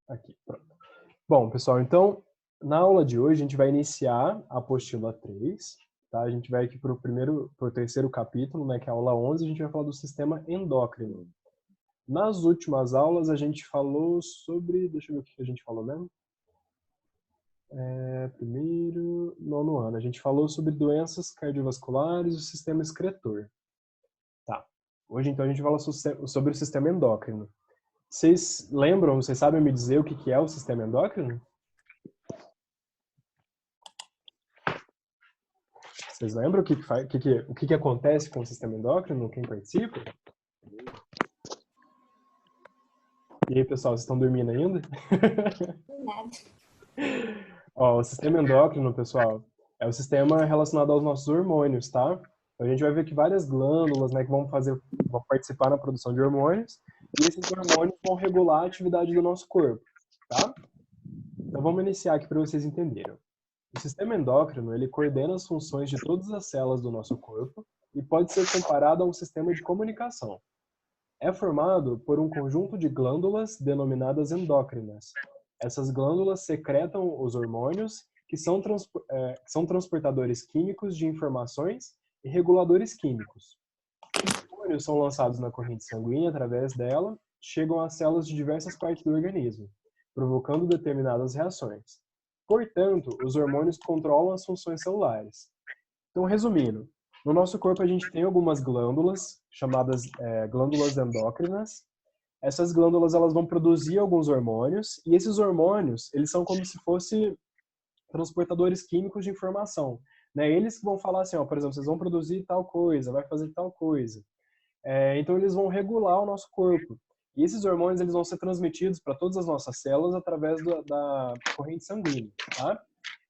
Aqui, pronto. Bom, pessoal, então, na aula de hoje, a gente vai iniciar a apostila 3, tá? A gente vai aqui para o terceiro capítulo, né, que é a aula 11, a gente vai falar do sistema endócrino. Nas últimas aulas, a gente falou sobre... Deixa eu ver o que a gente falou mesmo. Primeiro, nono ano. A gente falou sobre doenças cardiovasculares e o sistema excretor. Tá. Hoje, então, a gente fala sobre o sistema endócrino. Vocês lembram, vocês sabem me dizer o que é o sistema endócrino? Vocês lembram o que acontece com o sistema endócrino, quem participa? E aí, pessoal, vocês estão dormindo ainda? Nada. Ó, o sistema endócrino, pessoal, é o sistema relacionado aos nossos hormônios, tá? Então, a gente vai ver que várias glândulas, né, que vão participar na produção de hormônios, e esses hormônios vão regular a atividade do nosso corpo, tá? Então, vamos iniciar aqui para vocês entenderem. O sistema endócrino, ele coordena as funções de todas as células do nosso corpo e pode ser comparado a um sistema de comunicação. É formado por um conjunto de glândulas denominadas endócrinas. Essas glândulas secretam os hormônios, que são transportadores químicos de informações e reguladores químicos. Os hormônios são lançados na corrente sanguínea através dela, chegam às células de diversas partes do organismo, provocando determinadas reações. Portanto, os hormônios controlam as funções celulares. Então, resumindo, no nosso corpo a gente tem algumas glândulas, chamadas glândulas endócrinas. Essas glândulas elas vão produzir alguns hormônios, e esses hormônios eles são como se fossem transportadores químicos de informação. Né? Eles que vão falar assim, ó, por exemplo, vocês vão produzir tal coisa, vai fazer tal coisa. Então, eles vão regular o nosso corpo. E esses hormônios eles vão ser transmitidos para todas as nossas células através da corrente sanguínea. Tá?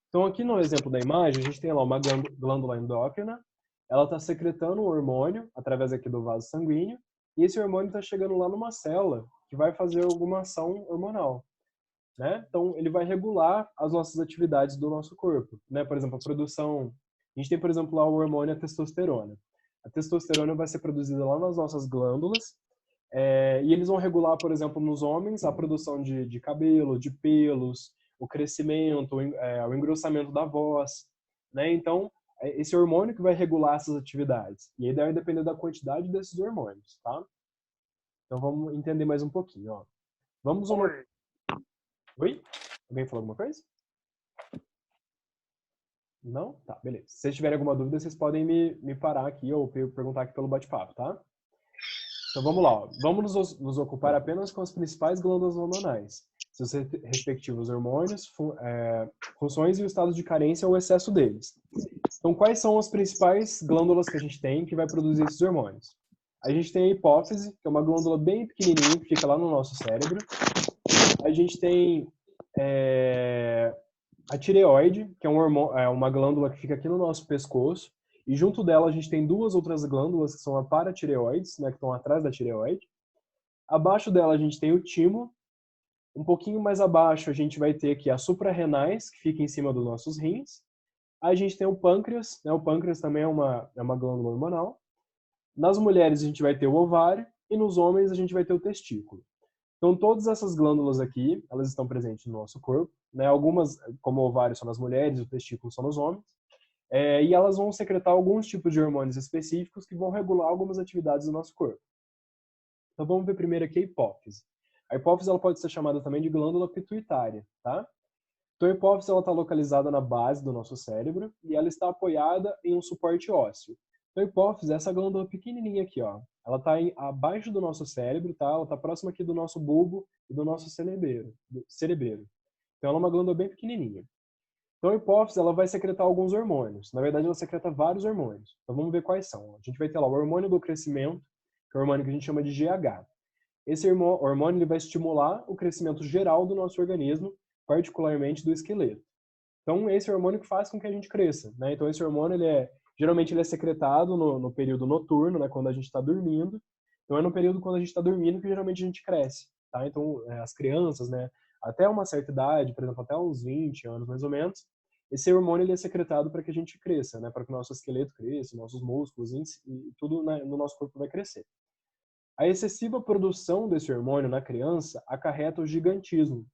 Então, aqui no exemplo da imagem, a gente tem lá uma glândula endócrina, ela está secretando um hormônio através aqui do vaso sanguíneo, e esse hormônio está chegando lá numa célula que vai fazer alguma ação hormonal, né? Então, ele vai regular as nossas atividades do nosso corpo, né? Por exemplo, a produção... A gente tem, por exemplo, lá o hormônio a testosterona. A testosterona vai ser produzida lá nas nossas glândulas, e eles vão regular, por exemplo, nos homens, a produção de cabelo, de pelos, o crescimento, o engrossamento da voz, né? Então, esse hormônio que vai regular essas atividades. E aí deve depender da quantidade desses hormônios, tá? Então, vamos entender mais um pouquinho, ó. Vamos uma... Oi. Oi? Alguém falou alguma coisa? Não? Tá, beleza. Se vocês tiverem alguma dúvida, vocês podem me parar aqui ou perguntar aqui pelo bate-papo, tá? Então vamos lá, ó. Vamos nos ocupar apenas com as principais glândulas hormonais, seus respectivos hormônios, funções e o estado de carência ou excesso deles. Então, quais são as principais glândulas que a gente tem que vai produzir esses hormônios? A gente tem a hipófise, que é uma glândula bem pequenininha que fica lá no nosso cérebro. A gente tem a tireoide, que é uma glândula que fica aqui no nosso pescoço. E junto dela a gente tem duas outras glândulas que são a paratireoides, né, que estão atrás da tireoide. Abaixo dela a gente tem o timo. Um pouquinho mais abaixo a gente vai ter aqui as suprarrenais, que fica em cima dos nossos rins. Aí a gente tem o pâncreas, né? O pâncreas também é uma glândula hormonal. Nas mulheres a gente vai ter o ovário e nos homens a gente vai ter o testículo. Então todas essas glândulas aqui, elas estão presentes no nosso corpo, né? Algumas, como o ovário, são nas mulheres, o testículo são nos homens. E elas vão secretar alguns tipos de hormônios específicos que vão regular algumas atividades do nosso corpo. Então vamos ver primeiro aqui a hipófise. A hipófise ela pode ser chamada também de glândula pituitária, tá? Então a hipófise ela está localizada na base do nosso cérebro e ela está apoiada em um suporte ósseo. Então a hipófise é essa glândula pequenininha aqui, ó. Ela está abaixo do nosso cérebro, tá? Ela está próxima aqui do nosso bulbo e do nosso cerebelo. Então ela é uma glândula bem pequenininha. Então a hipófise ela vai secretar alguns hormônios. Na verdade ela secreta vários hormônios. Então vamos ver quais são. A gente vai ter lá o hormônio do crescimento, que é o hormônio que a gente chama de GH. Esse hormônio ele vai estimular o crescimento geral do nosso organismo, particularmente do esqueleto. Então, esse hormônio que faz com que a gente cresça, né? Então, esse hormônio, geralmente ele é secretado no período noturno, né? Quando a gente está dormindo. Então, é no período quando a gente está dormindo que geralmente a gente cresce, tá? Então, as crianças, né? Até uma certa idade, por exemplo, até uns 20 anos mais ou menos, esse hormônio ele é secretado para que a gente cresça, né? Para que o nosso esqueleto cresça, nossos músculos e tudo, né, no nosso corpo vai crescer. A excessiva produção desse hormônio na criança acarreta o gigantismo.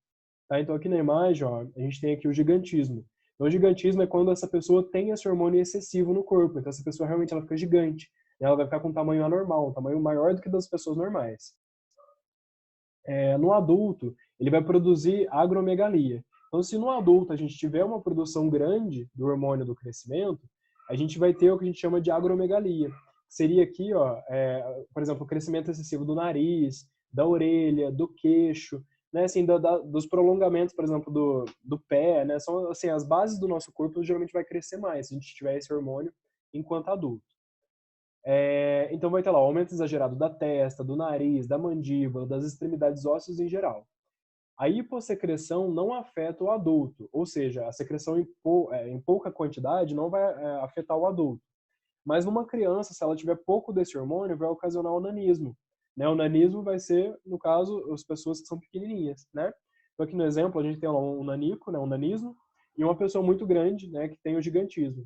Tá? Então, aqui na imagem, ó, a gente tem aqui o gigantismo. Então, o gigantismo é quando essa pessoa tem esse hormônio excessivo no corpo. Então, essa pessoa realmente ela fica gigante. Ela vai ficar com um tamanho anormal, um tamanho maior do que das pessoas normais. No adulto, ele vai produzir agromegalia. Então, se no adulto a gente tiver uma produção grande do hormônio do crescimento, a gente vai ter o que a gente chama de agromegalia. Seria aqui, ó, por exemplo, o crescimento excessivo do nariz, da orelha, do queixo, né, assim, dos prolongamentos, por exemplo, do pé, né, são assim, as bases do nosso corpo geralmente vai crescer mais se a gente tiver esse hormônio enquanto adulto. Então vai ter lá o aumento exagerado da testa, do nariz, da mandíbula, das extremidades ósseas em geral. A hipossecreção não afeta o adulto, ou seja, a secreção em pouca quantidade não vai afetar o adulto. Mas numa criança, se ela tiver pouco desse hormônio, vai ocasionar o nanismo. Né? O nanismo vai ser, no caso, as pessoas que são pequenininhas. Né? Então aqui no exemplo a gente tem lá um nanico, né, um nanismo, e uma pessoa muito grande, né, que tem o gigantismo.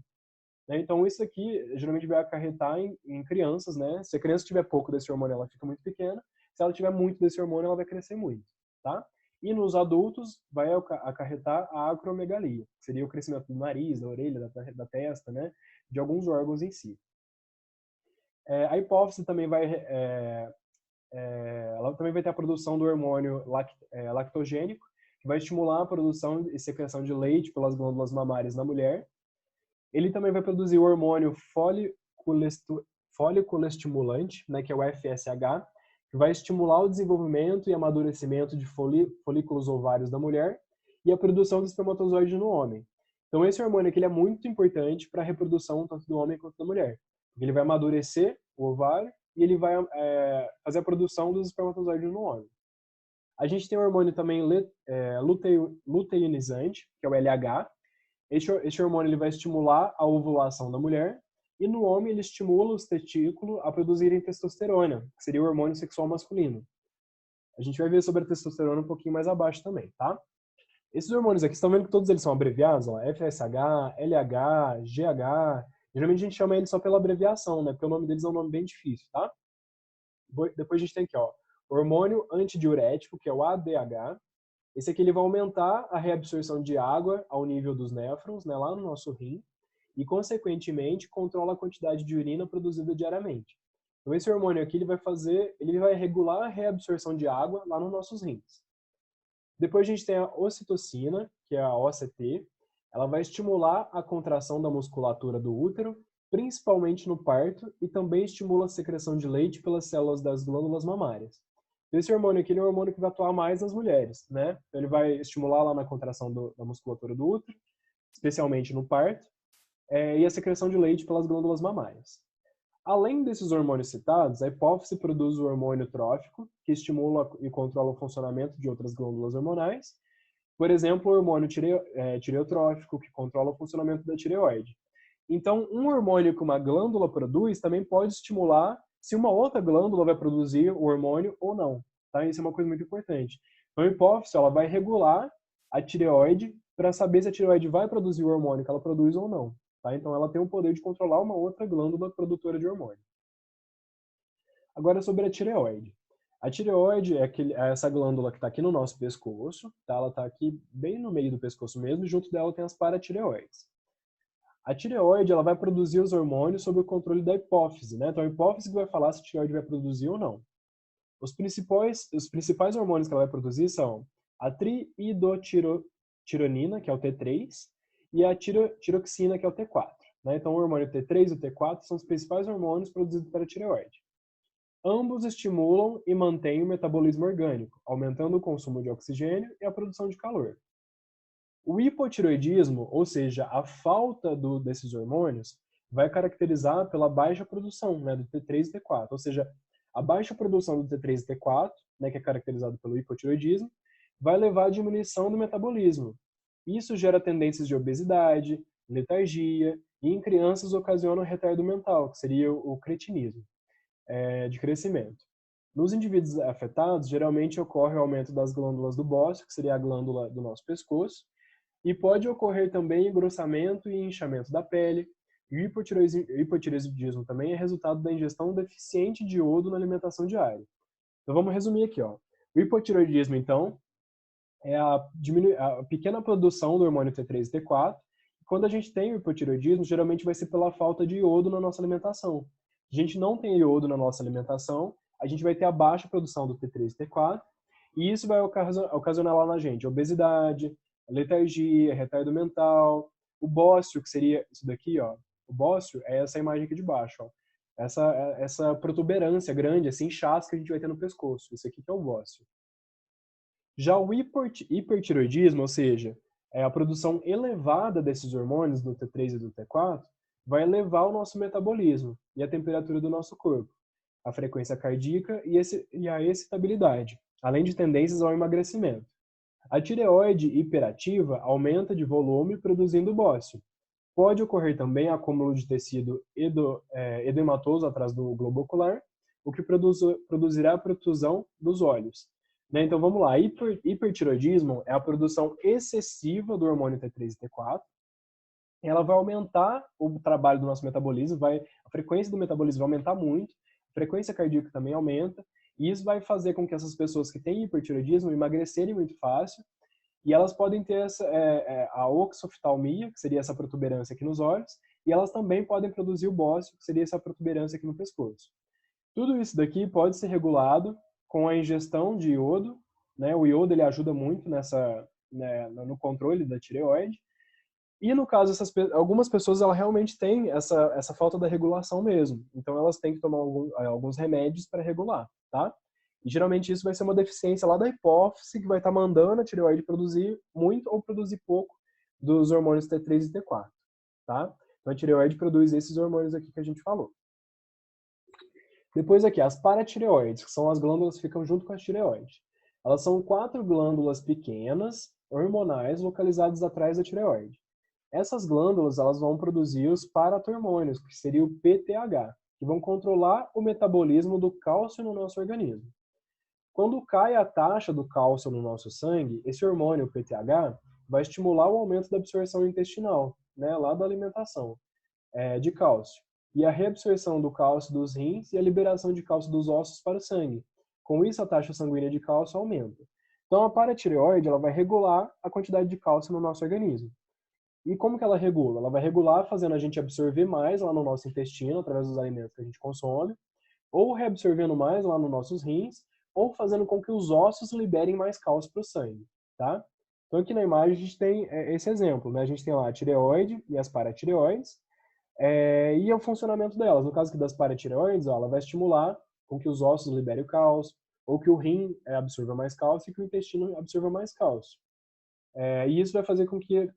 Né? Então, isso aqui geralmente vai acarretar em crianças, né? Se a criança tiver pouco desse hormônio, ela fica muito pequena. Se ela tiver muito desse hormônio, ela vai crescer muito, tá? E nos adultos, vai acarretar a acromegalia, que seria o crescimento do nariz, da orelha, da testa, né? De alguns órgãos em si. A hipófise também ela também vai ter a produção do hormônio lactogênico, que vai estimular a produção e secreção de leite pelas glândulas mamárias na mulher. Ele também vai produzir o hormônio foliculoestimulante, né, que é o FSH, que vai estimular o desenvolvimento e amadurecimento de folículos ovários da mulher e a produção de espermatozoide no homem. Então, esse hormônio aqui ele é muito importante para a reprodução tanto do homem quanto da mulher. Ele vai amadurecer o ovário e ele vai fazer a produção dos espermatozoides no homem. A gente tem o hormônio também luteinizante, que é o LH. Este hormônio ele vai estimular a ovulação da mulher e no homem ele estimula os testículos a produzirem testosterona, que seria o hormônio sexual masculino. A gente vai ver sobre a testosterona um pouquinho mais abaixo também, tá? Esses hormônios aqui, estão vendo que todos eles são abreviados? Ó, FSH, LH, GH. Geralmente a gente chama eles só pela abreviação, né? Porque o nome deles é um nome bem difícil, tá? Depois a gente tem aqui, ó, hormônio antidiurético, que é o ADH. Esse aqui ele vai aumentar a reabsorção de água ao nível dos néfrons, né, lá no nosso rim, e, consequentemente, controla a quantidade de urina produzida diariamente. Então, esse hormônio aqui ele vai regular a reabsorção de água lá nos nossos rins. Depois a gente tem a ocitocina, que é a OCT. Ela vai estimular a contração da musculatura do útero, principalmente no parto, e também estimula a secreção de leite pelas células das glândulas mamárias. Esse hormônio aqui ele é um hormônio que vai atuar mais nas mulheres, né? Então, ele vai estimular lá na contração da musculatura do útero, especialmente no parto, e a secreção de leite pelas glândulas mamárias. Além desses hormônios citados, a hipófise produz o hormônio trófico, que estimula e controla o funcionamento de outras glândulas hormonais. Por exemplo, o hormônio tireotrófico, que controla o funcionamento da tireoide. Então, um hormônio que uma glândula produz também pode estimular se uma outra glândula vai produzir o hormônio ou não. Tá? Isso é uma coisa muito importante. Então, a hipófise ela vai regular a tireoide para saber se a tireoide vai produzir o hormônio que ela produz ou não. Tá? Então, ela tem o poder de controlar uma outra glândula produtora de hormônio. Agora, sobre a tireoide. A tireoide é essa glândula que está aqui no nosso pescoço. Tá? Ela está aqui bem no meio do pescoço mesmo, e junto dela tem as paratireoides. A tireoide ela vai produzir os hormônios sob o controle da hipófise, né? Então a hipófise que vai falar se a tireoide vai produzir ou não. Os principais hormônios que ela vai produzir são a triidotironina, que é o T3, e a tiroxina, que é o T4. Né? Então o hormônio T3 e o T4 são os principais hormônios produzidos pela tireoide. Ambos estimulam e mantêm o metabolismo orgânico, aumentando o consumo de oxigênio e a produção de calor. O hipotireoidismo, ou seja, a falta desses hormônios, vai caracterizar pela baixa produção, né, do T3 e T4. Ou seja, a baixa produção do T3 e T4, né, que é caracterizado pelo hipotireoidismo, vai levar à diminuição do metabolismo. Isso gera tendências de obesidade, letargia e em crianças ocasiona retardo mental, que seria o cretinismo de crescimento. Nos indivíduos afetados, geralmente ocorre o aumento das glândulas do bócio, que seria a glândula do nosso pescoço, e pode ocorrer também engrossamento e inchamento da pele. E o hipotireoidismo também é resultado da ingestão deficiente de iodo na alimentação diária. Então vamos resumir aqui, ó. O hipotireoidismo, então, é a pequena produção do hormônio T3 e T4. Quando a gente tem o hipotireoidismo, geralmente vai ser pela falta de iodo na nossa alimentação. Se a gente não tem iodo na nossa alimentação, a gente vai ter a baixa produção do T3 e T4, e isso vai ocasionar lá na gente obesidade, letargia, retardo mental, o bócio, que seria isso daqui, ó. O bócio é essa imagem aqui de baixo, ó. Essa protuberância grande, assim, inchaço que a gente vai ter no pescoço. Isso aqui que é o bócio. Já o hipertiroidismo, ou seja, a produção elevada desses hormônios, do T3 e do T4, vai elevar o nosso metabolismo e a temperatura do nosso corpo, a frequência cardíaca e a excitabilidade, além de tendências ao emagrecimento. A tireoide hiperativa aumenta de volume produzindo bócio. Pode ocorrer também acúmulo de tecido edematoso atrás do globo ocular, o que produzirá a protusão dos olhos. Né? Então vamos lá, hipertiroidismo é a produção excessiva do hormônio T3 e T4. Ela vai aumentar o trabalho do nosso metabolismo, a frequência do metabolismo vai aumentar muito, a frequência cardíaca também aumenta, e isso vai fazer com que essas pessoas que têm hipertiroidismo emagrecerem muito fácil, e elas podem ter a oxoftalmia, que seria essa protuberância aqui nos olhos, e elas também podem produzir o bócio, que seria essa protuberância aqui no pescoço. Tudo isso daqui pode ser regulado com a ingestão de iodo, né? O iodo ele ajuda muito no controle da tireoide. E no caso, algumas pessoas elas realmente têm essa falta da regulação mesmo. Então elas têm que tomar alguns remédios para regular, tá? E geralmente isso vai ser uma deficiência lá da hipófise que vai estar mandando a tireoide produzir muito ou produzir pouco dos hormônios T3 e T4, tá? Então a tireoide produz esses hormônios aqui que a gente falou. Depois aqui, as paratireoides, que são as glândulas que ficam junto com a tireoide. Elas são 4 glândulas pequenas, hormonais, localizadas atrás da tireoide. Essas glândulas elas vão produzir os paratormônios, que seria o PTH, que vão controlar o metabolismo do cálcio no nosso organismo. Quando cai a taxa do cálcio no nosso sangue, esse hormônio, o PTH, vai estimular o aumento da absorção intestinal, né, lá da alimentação, de cálcio, e a reabsorção do cálcio dos rins e a liberação de cálcio dos ossos para o sangue. Com isso, a taxa sanguínea de cálcio aumenta. Então, a paratireoide ela vai regular a quantidade de cálcio no nosso organismo. E como que ela regula? Ela vai regular fazendo a gente absorver mais lá no nosso intestino, através dos alimentos que a gente consome, ou reabsorvendo mais lá nos nossos rins, ou fazendo com que os ossos liberem mais cálcio para o sangue, tá? Então aqui na imagem a gente tem esse exemplo, né? A gente tem lá a tireoide e as paratireoides, e o funcionamento delas. No caso aqui das paratireoides, ó, ela vai estimular com que os ossos liberem o cálcio, ou que o rim absorva mais cálcio e que o intestino absorva mais cálcio. E isso vai fazer com que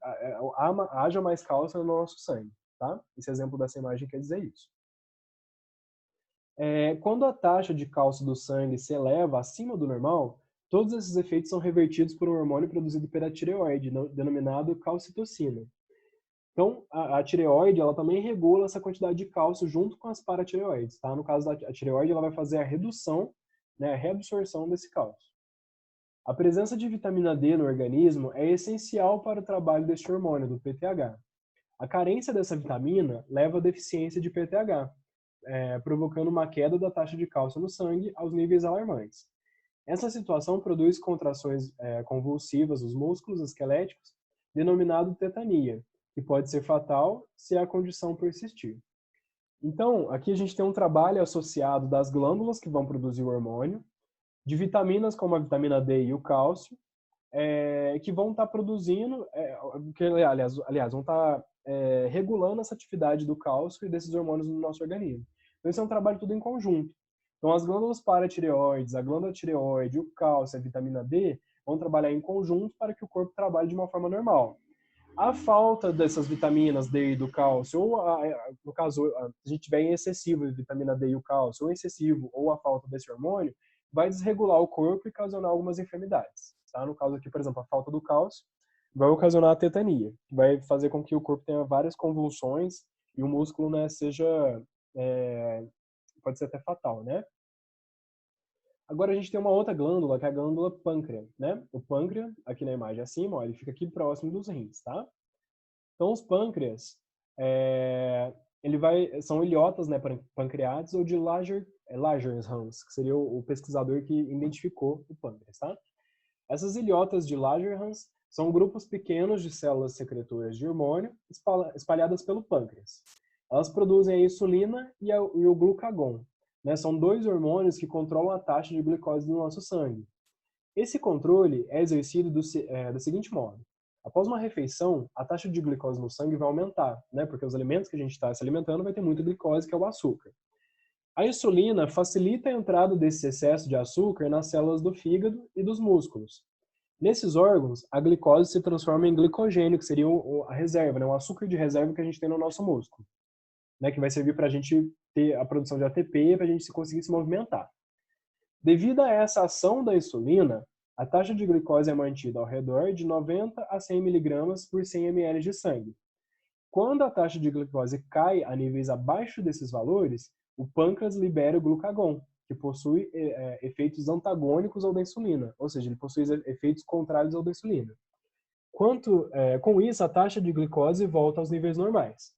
haja mais cálcio no nosso sangue, tá? Esse exemplo dessa imagem quer dizer isso. Quando a taxa de cálcio do sangue se eleva acima do normal, todos esses efeitos são revertidos por um hormônio produzido pela tireoide, denominado calcitocina. Então, a tireoide, ela também regula essa quantidade de cálcio junto com as paratireoides, tá? No caso da tireoide, ela vai fazer a redução, né, a reabsorção desse cálcio. A presença de vitamina D no organismo é essencial para o trabalho deste hormônio, do PTH. A carência dessa vitamina leva à deficiência de PTH, provocando uma queda da taxa de cálcio no sangue aos níveis alarmantes. Essa situação produz contrações convulsivas dos músculos esqueléticos, denominado tetania, que pode ser fatal se a condição persistir. Então, aqui a gente tem um trabalho associado das glândulas que vão produzir o hormônio, de vitaminas como a vitamina D e o cálcio, que vão estar produzindo, que, aliás, vão estar regulando essa atividade do cálcio e desses hormônios no nosso organismo. Então, esse é um trabalho tudo em conjunto. Então, as glândulas paratireoides, a glândula tireoide, o cálcio e a vitamina D vão trabalhar em conjunto para que o corpo trabalhe de uma forma normal. A falta dessas vitaminas D e do cálcio, ou no caso, a gente tiver em excessivo de vitamina D e o cálcio, ou excessivo, ou a falta desse hormônio, vai desregular o corpo e ocasionar algumas enfermidades. Tá? No caso aqui, por exemplo, a falta do cálcio vai ocasionar a tetania, que vai fazer com que o corpo tenha várias convulsões e o músculo, né, pode ser até fatal, né? Agora a gente tem uma outra glândula, que é a glândula pâncreas, né? O pâncreas, aqui na imagem acima, ó, ele fica aqui próximo dos rins, tá? Então os pâncreas, são ilhotas, né, pancreates ou de Langerhans, que seria o pesquisador que identificou o pâncreas, tá? Essas ilhotas de Langerhans são grupos pequenos de células secretoras de hormônio espalhadas pelo pâncreas. Elas produzem a insulina e o glucagon, né? São dois hormônios que controlam a taxa de glicose do nosso sangue. Esse controle é exercido do seguinte modo. Após uma refeição, a taxa de glicose no sangue vai aumentar, né? Porque os alimentos que a gente está se alimentando vai ter muita glicose, que é o açúcar. A insulina facilita a entrada desse excesso de açúcar nas células do fígado e dos músculos. Nesses órgãos, a glicose se transforma em glicogênio, que seria a reserva, né? O açúcar de reserva que a gente tem no nosso músculo, né? Que vai servir para a gente ter a produção de ATP para a gente conseguir se movimentar. Devido a essa ação da insulina, a taxa de glicose é mantida ao redor de 90 a 100 mg por 100 ml de sangue. Quando a taxa de glicose cai a níveis abaixo desses valores, o pâncreas libera o glucagon, que possui efeitos antagônicos ao da insulina, ou seja, ele possui efeitos contrários ao da insulina. Com isso, a taxa de glicose volta aos níveis normais.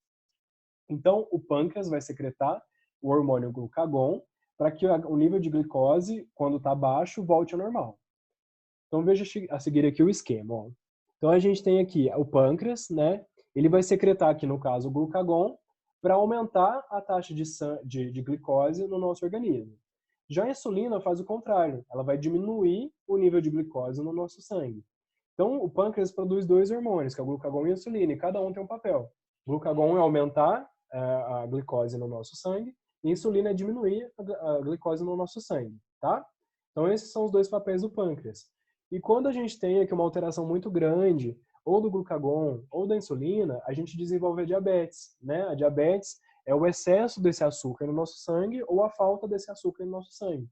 Então, o pâncreas vai secretar o hormônio glucagon para que o nível de glicose, quando está baixo, volte ao normal. Então, veja a seguir aqui o esquema. Ó. Então, a gente tem aqui o pâncreas, né? Ele vai secretar aqui, no caso, o glucagon para aumentar a taxa de glicose no nosso organismo. Já a insulina faz o contrário. Ela vai diminuir o nível de glicose no nosso sangue. Então, o pâncreas produz dois hormônios, que é o glucagon e a insulina, e cada um tem um papel. O glucagon é aumentar a glicose no nosso sangue, e a insulina é diminuir a glicose no nosso sangue, tá? Então, esses são os dois papéis do pâncreas. E quando a gente tem aqui uma alteração muito grande, ou do glucagon, ou da insulina, a gente desenvolve a diabetes, né? A diabetes é o excesso desse açúcar no nosso sangue ou a falta desse açúcar no nosso sangue.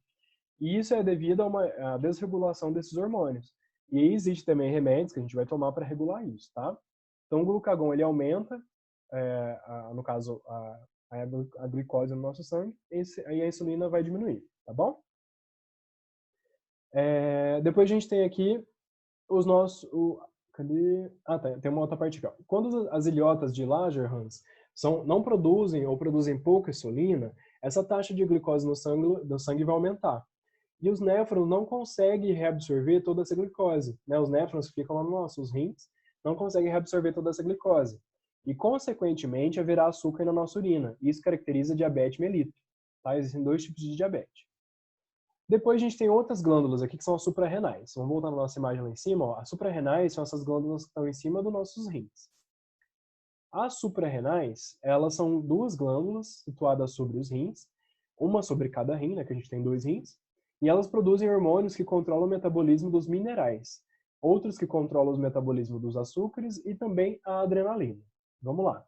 E isso é devido a uma desregulação desses hormônios. E aí existe também remédios que a gente vai tomar para regular isso, tá? Então, o glucagon, ele aumenta, no caso, a glicose no nosso sangue, e a insulina vai diminuir, tá bom? Depois a gente tem aqui os nossos... cadê? Tá, tem uma outra parte aqui. Ó. Quando as ilhotas de Langerhans não produzem ou produzem pouca insulina, essa taxa de glicose no sangue vai aumentar. E os néfrons não conseguem reabsorver toda essa glicose. Né? Os néfrons que ficam lá nos nossos rins não conseguem reabsorver toda essa glicose. E, consequentemente, haverá açúcar na nossa urina. Isso caracteriza diabetes mellitus. Tá? Existem dois tipos de diabetes. Depois a gente tem outras glândulas aqui que são as suprarrenais. Vamos voltar na nossa imagem lá em cima. Ó. As suprarrenais são essas glândulas que estão em cima dos nossos rins. As suprarrenais, elas são duas glândulas situadas sobre os rins, uma sobre cada rim, né, que a gente tem dois rins, e elas produzem hormônios que controlam o metabolismo dos minerais, outros que controlam o metabolismo dos açúcares e também a adrenalina. Vamos lá.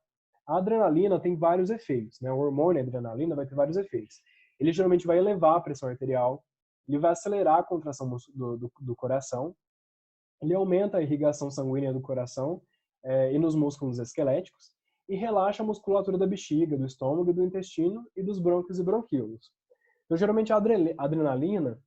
A adrenalina tem vários efeitos, né? O hormônio a adrenalina vai ter vários efeitos. Ele geralmente vai elevar a pressão arterial, ele vai acelerar a contração do coração, ele aumenta a irrigação sanguínea do coração e nos músculos esqueléticos e relaxa a musculatura da bexiga, do estômago, do intestino e dos brônquios e bronquíolos. Então, geralmente, a adrenalina,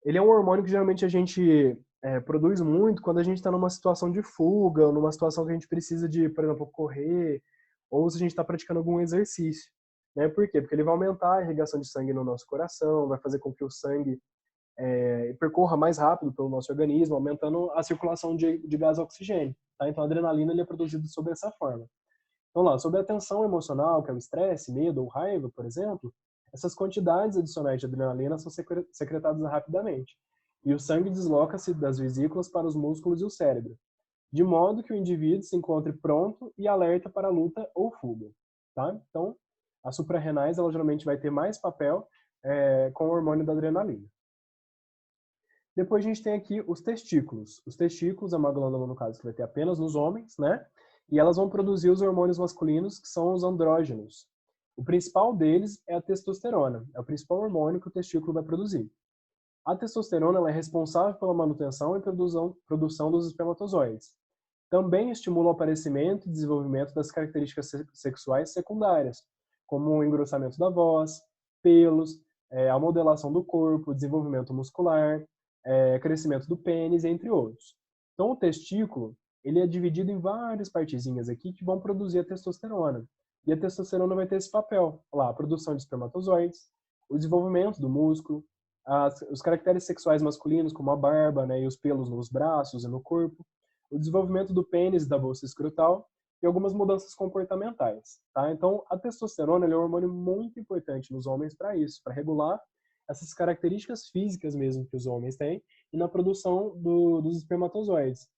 ele é um hormônio que geralmente a gente produz muito quando a gente está numa situação de fuga, ou numa situação que a gente precisa de, por exemplo, correr, ou se a gente está praticando algum exercício. Né? Por quê? Porque ele vai aumentar a irrigação de sangue no nosso coração, vai fazer com que o sangue percorra mais rápido pelo nosso organismo, aumentando a circulação de gás oxigênio. Tá? Então, a adrenalina ele é produzido sob essa forma. Então, lá, sobre a tensão emocional, que é o estresse, medo ou raiva, por exemplo, essas quantidades adicionais de adrenalina são secretadas rapidamente. E o sangue desloca-se das vesículas para os músculos e o cérebro, de modo que o indivíduo se encontre pronto e alerta para a luta ou fuga. Tá? Então, as suprarrenais, ela geralmente vai ter mais papel com o hormônio da adrenalina. Depois a gente tem aqui os testículos. Os testículos é uma glândula, no caso, que vai ter apenas nos homens, né? E elas vão produzir os hormônios masculinos, que são os andrógenos. O principal deles é a testosterona. É o principal hormônio que o testículo vai produzir. A testosterona ela é responsável pela manutenção e produção dos espermatozoides. Também estimula o aparecimento e desenvolvimento das características sexuais secundárias, como o engrossamento da voz, pelos, a modelação do corpo, desenvolvimento muscular, crescimento do pênis, entre outros. Então, o testículo ele é dividido em várias partezinhas aqui que vão produzir a testosterona. E a testosterona vai ter esse papel, lá, a produção de espermatozoides, o desenvolvimento do músculo, os caracteres sexuais masculinos, como a barba, né, e os pelos nos braços e no corpo, o desenvolvimento do pênis e da bolsa escrotal e algumas mudanças comportamentais, tá? Então, a testosterona é um hormônio muito importante nos homens para isso, para regular essas características físicas mesmo que os homens têm e na produção dos espermatozoides.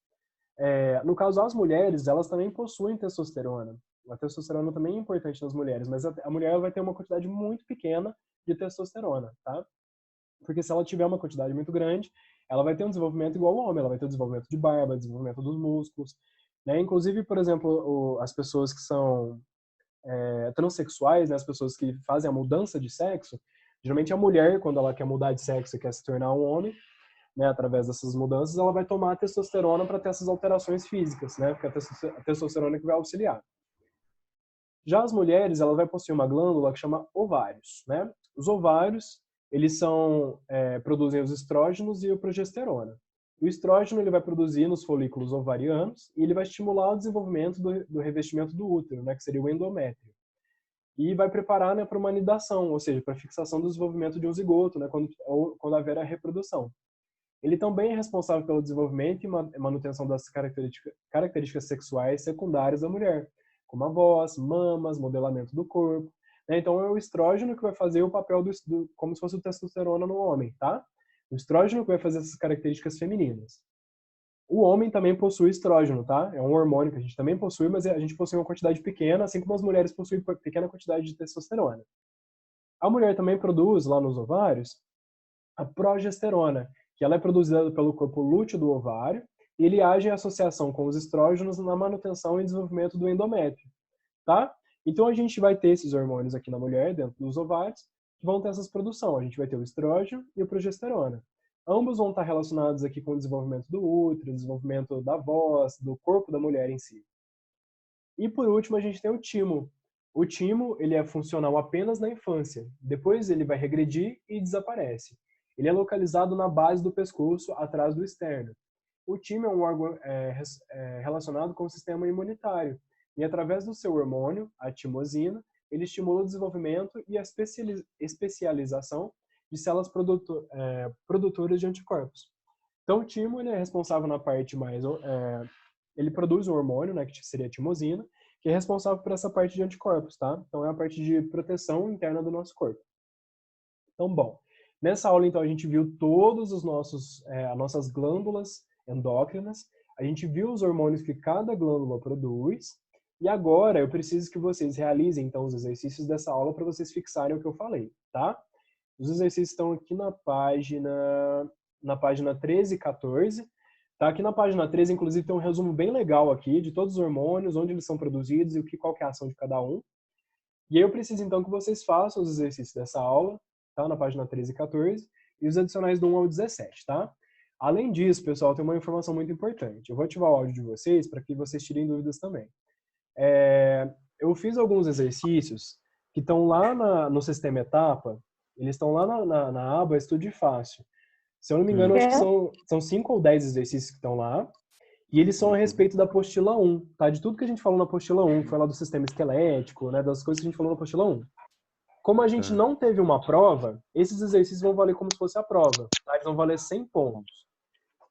No caso, as mulheres, elas também possuem testosterona. A testosterona também é importante nas mulheres, mas a mulher ela vai ter uma quantidade muito pequena de testosterona, tá? Porque se ela tiver uma quantidade muito grande, ela vai ter um desenvolvimento igual ao homem, ela vai ter o desenvolvimento de barba, desenvolvimento dos músculos, né? Inclusive, por exemplo, as pessoas que são transexuais, né? As pessoas que fazem a mudança de sexo, geralmente a mulher, quando ela quer mudar de sexo e quer se tornar um homem, né, através dessas mudanças, ela vai tomar a testosterona para ter essas alterações físicas, né? Porque a testosterona é que vai auxiliar. Já as mulheres, ela vai possuir uma glândula que chama ovários, né? Os ovários, eles produzem os estrógenos e a progesterona. O estrógeno ele vai produzir nos folículos ovarianos e ele vai estimular o desenvolvimento do revestimento do útero, né, que seria o endométrio. E vai preparar, né, para uma anidação, ou seja, para a fixação do desenvolvimento de um zigoto, né, quando haver a reprodução. Ele também é responsável pelo desenvolvimento e manutenção das características sexuais secundárias da mulher, como a voz, mamas, modelamento do corpo. Então, é o estrógeno que vai fazer o papel como se fosse o testosterona no homem, tá? O estrógeno que vai fazer essas características femininas. O homem também possui estrógeno, tá? É um hormônio que a gente também possui, mas a gente possui uma quantidade pequena, assim como as mulheres possuem pequena quantidade de testosterona. A mulher também produz, lá nos ovários, a progesterona, que ela é produzida pelo corpo lúteo do ovário, e ele age em associação com os estrógenos na manutenção e desenvolvimento do endométrio, tá? Então a gente vai ter esses hormônios aqui na mulher, dentro dos ovários, que vão ter essas produções. A gente vai ter o estrógeno e a progesterona. Ambos vão estar relacionados aqui com o desenvolvimento do útero, desenvolvimento da voz, do corpo da mulher em si. E por último, a gente tem o timo. O timo, ele é funcional apenas na infância. Depois ele vai regredir e desaparece. Ele é localizado na base do pescoço, atrás do externo. O timo é um órgão relacionado com o sistema imunitário. E através do seu hormônio, a timosina, ele estimula o desenvolvimento e a especialização de células produtoras de anticorpos. Então, o timo ele é responsável na parte mais... ele produz um hormônio, né, que seria a timosina, que é responsável por essa parte de anticorpos, tá? Então, é a parte de proteção interna do nosso corpo. Então, bom, nessa aula, então, a gente viu todos as nossas glândulas endócrinas, a gente viu os hormônios que cada glândula produz, e agora eu preciso que vocês realizem, então, os exercícios dessa aula para vocês fixarem o que eu falei, tá? Os exercícios estão aqui na página 13 e 14. Tá? Aqui na página 13, inclusive, tem um resumo bem legal aqui de todos os hormônios, onde eles são produzidos e qual que é a ação de cada um. E aí eu preciso, então, que vocês façam os exercícios dessa aula, tá? Na página 13 e 14, e os adicionais do 1 ao 17, tá? Além disso, pessoal, tem uma informação muito importante. Eu vou ativar o áudio de vocês para que vocês tirem dúvidas também. Eu fiz alguns exercícios que estão lá no sistema etapa, eles estão lá na aba Estude Fácil. Se eu não me engano, acho que são 5 ou 10 exercícios que estão lá, e eles são a respeito da apostila 1, tá? De tudo que a gente falou na apostila 1, que foi lá do sistema esquelético, né? Das coisas que a gente falou na apostila 1. Como a gente não teve uma prova, esses exercícios vão valer como se fosse a prova, tá? Eles vão valer 100 pontos.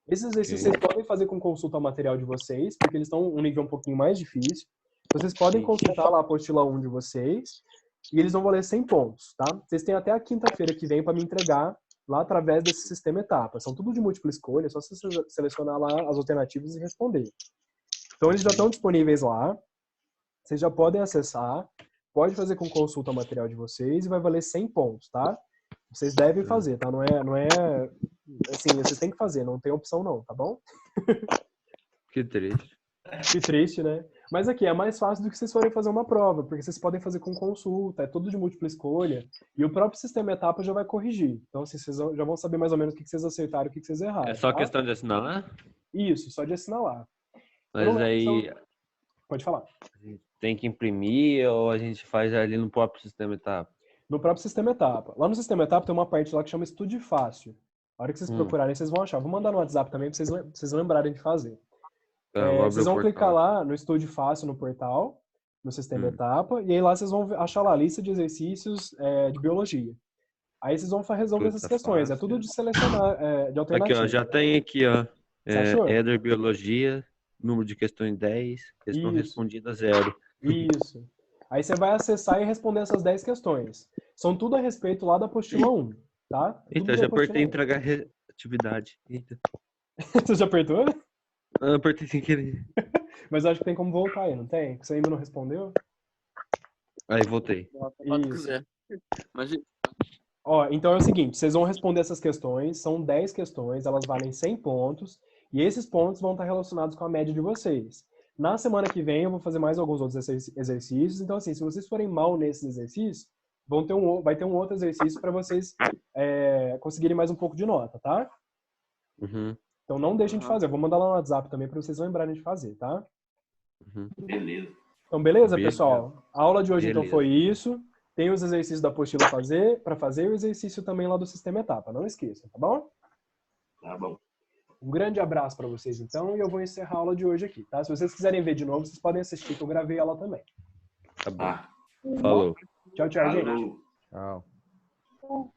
Esses exercícios vocês podem fazer com consulta ao material de vocês, porque eles estão um nível um pouquinho mais difícil. Vocês podem consultar lá a apostila 1 de vocês, e eles vão valer 100 pontos, tá? Vocês têm até a quinta-feira que vem para me entregar lá através desse sistema etapa. São tudo de múltipla escolha, é só você selecionar lá as alternativas e responder. Então eles já estão disponíveis lá, vocês já podem acessar, pode fazer com consulta ao material de vocês e vai valer 100 pontos, tá? Vocês devem fazer, tá? Não é assim, vocês têm que fazer, não tem opção não, tá bom? Que triste. Que triste, né? Mas aqui, é mais fácil do que vocês forem fazer uma prova, porque vocês podem fazer com consulta, é tudo de múltipla escolha, e o próprio sistema etapa já vai corrigir. Então, assim, vocês já vão saber mais ou menos o que vocês acertaram e o que vocês erraram. É só tá? questão de assinalar? Isso, só de assinalar. Mas aí... Pode falar. Tem que imprimir ou a gente faz ali no próprio sistema etapa? No próprio sistema etapa. Lá no sistema etapa tem uma parte lá que chama Estude Fácil. A hora que vocês procurarem, vocês vão achar. Vou mandar no WhatsApp também pra vocês lembrarem de fazer. Vocês vão clicar lá no Estude Fácil no portal, no sistema etapa, e aí lá vocês vão achar lá a lista de exercícios de biologia. Aí vocês vão resolver Puta, essas questões. É fácil. tudo de selecionar, de Aqui, alternativa. ó, já tem aqui, ó. Você achou? Éder Biologia, número de questões 10, questão Isso, respondida 0. isso. Aí você vai acessar e responder essas 10 questões. São tudo a respeito lá da apostila 1, tá? Tudo Eita, da já apostila apertei 1. entregar atividade. Eita. Você já apertou? Ah, apertei sem querer. Mas eu acho que tem como voltar aí, não tem? Você ainda não respondeu? Aí, voltei. Quando Isso. quiser. Mas Ó, então é o seguinte, vocês vão responder essas questões, são 10 questões, elas valem 100 pontos, e esses pontos vão estar relacionados com a média de vocês. Na semana que vem eu vou fazer mais alguns outros exercícios, então assim, se vocês forem mal nesses exercícios, vai ter um outro exercício para vocês conseguirem mais um pouco de nota, tá? Uhum, Então não deixem de fazer, eu vou mandar lá no WhatsApp também para vocês lembrarem de fazer, tá? uhum. Beleza. Então beleza, Beleza. pessoal? A aula de hoje então Beleza. foi isso. Tem os exercícios da apostila para fazer e o exercício também lá do sistema etapa. Não esqueçam, tá bom? Tá bom. Um grande abraço para vocês então e eu vou encerrar a aula de hoje aqui, tá? Se vocês quiserem ver de novo, vocês podem assistir que eu gravei ela também. Tá bom. Tá. Falou. Tchau, tchau, gente. Falou. Tchau.